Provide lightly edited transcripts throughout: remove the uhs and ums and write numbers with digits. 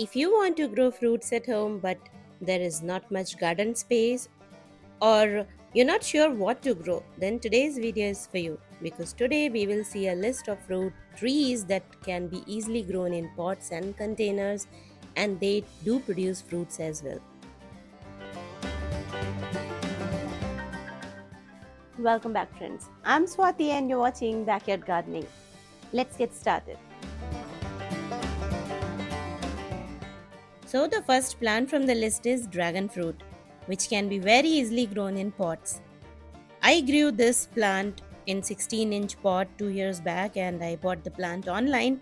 If you want to grow fruits at home but there is not much garden space or you're not sure what to grow, then today's video is for you because today we will see a list of fruit trees that can be easily grown in pots and containers, and they do produce fruits as well. Welcome back, friends. I'm Swati and you're watching Backyard Gardening. Let's get started. So the first plant from the list is dragon fruit, which can be very easily grown in pots. I grew this plant in 16-inch pot 2 years back, and I bought the plant online,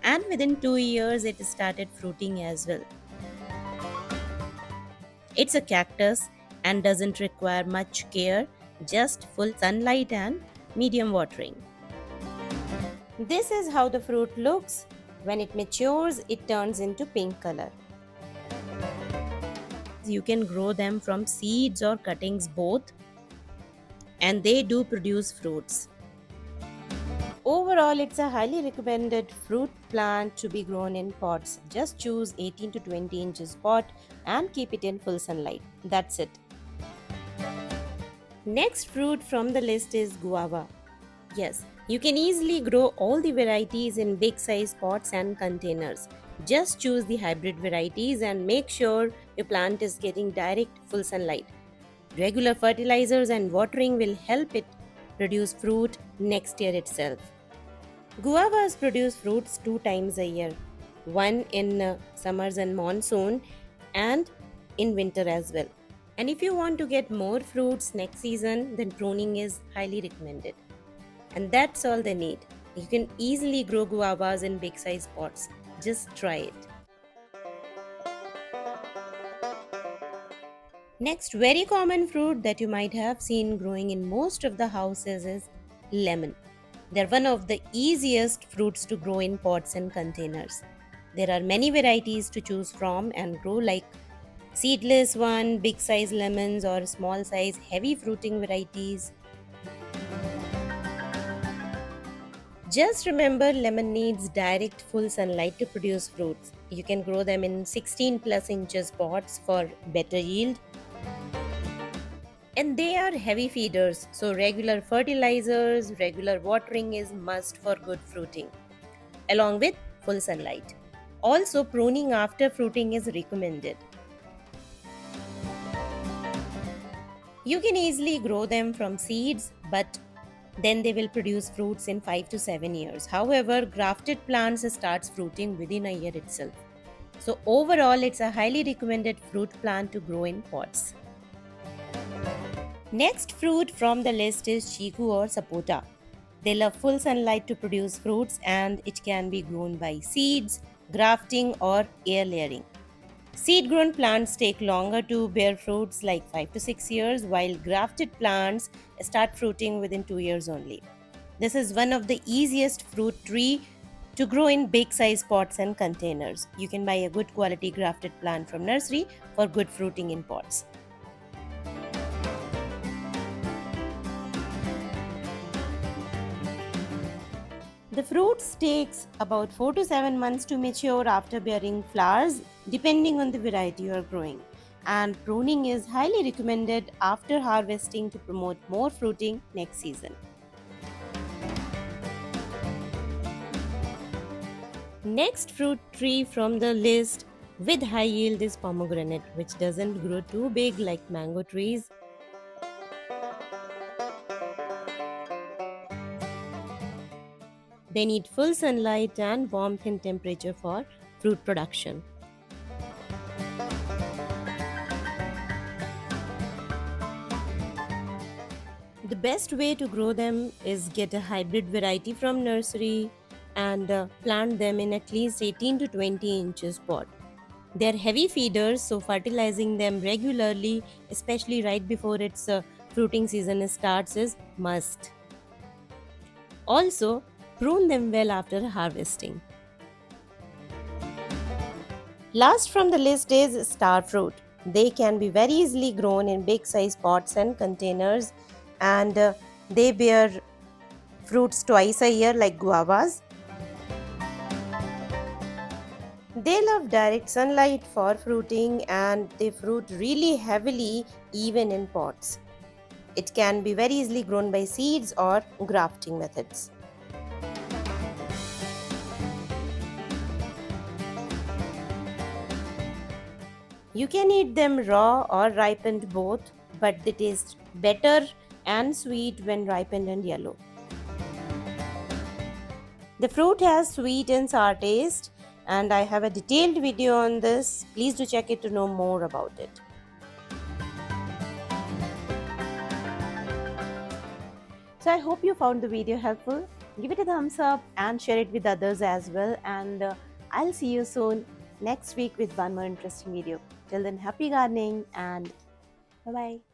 and within 2 years it started fruiting as well. It's a cactus and doesn't require much care, just full sunlight and medium watering. This is how the fruit looks. When it matures, it turns into pink color. You can grow them from seeds or cuttings both, and they do produce fruits. Overall, it's a highly recommended fruit plant to be grown in pots. Just choose 18 to 20 inches pot and keep it in full sunlight. That's it. Next fruit from the list is guava. Yes, you can easily grow all the varieties in big size pots and containers. Just choose the hybrid varieties and make sure your plant is getting direct full sunlight. Regular fertilizers and watering will help it produce fruit next year itself. Guavas produce fruits 2 times a year, one in summers and monsoon, and in winter as well. And if you want to get more fruits next season, then pruning is highly recommended. And that's all they need. You can easily grow guavas in big size pots. Just try it. Next very common fruit that you might have seen growing in most of the houses is lemon. They're one of the easiest fruits to grow in pots and containers. There are many varieties to choose from and grow, like seedless one, big size lemons, or small size heavy fruiting varieties. Just remember, lemon needs direct full sunlight to produce fruits. You can grow them in 16 plus inches pots for better yield. And they are heavy feeders, so regular fertilizers, regular watering is must for good fruiting, along with full sunlight. Also, pruning after fruiting is recommended. You can easily grow them from seeds, but then they will produce fruits in 5 to 7 years. However, grafted plants starts fruiting within a year itself. So overall, it's a highly recommended fruit plant to grow in pots. Next fruit from the list is Shiku or sapota. They love full sunlight to produce fruits, and it can be grown by seeds, grafting, or air layering. Seed grown plants take longer to bear fruits, like 5 to 6 years, while grafted plants start fruiting within 2 years only. This is one of the easiest fruit tree to grow in big size pots and containers. You can buy a good quality grafted plant from nursery for good fruiting in pots. The fruits takes about 4 to 7 months to mature after bearing flowers, depending on the variety you are growing. And pruning is highly recommended after harvesting to promote more fruiting next season. Next fruit tree from the list with high yield is pomegranate, which doesn't grow too big like mango trees. They need full sunlight and warmth in temperature for fruit production. The best way to grow them is get a hybrid variety from nursery and plant them in at least 18 to 20 inches pot. They are heavy feeders, so fertilizing them regularly, especially right before its fruiting season starts, is must. Also, prune them well after harvesting. Last from the list is starfruit. They can be very easily grown in big size pots and containers, and they bear fruits twice a year like guavas. They love direct sunlight for fruiting and they fruit really heavily even in pots. It can be very easily grown by seeds or grafting methods. You can eat them raw or ripened both, but they taste better and sweet when ripened and yellow. The fruit has sweet and sour taste, and I have a detailed video on this. Please do check it to know more about it. So I hope you found the video helpful. Give it a thumbs up and share it with others as well. And I'll see you soon next week with one more interesting video. Till then, happy gardening and bye bye.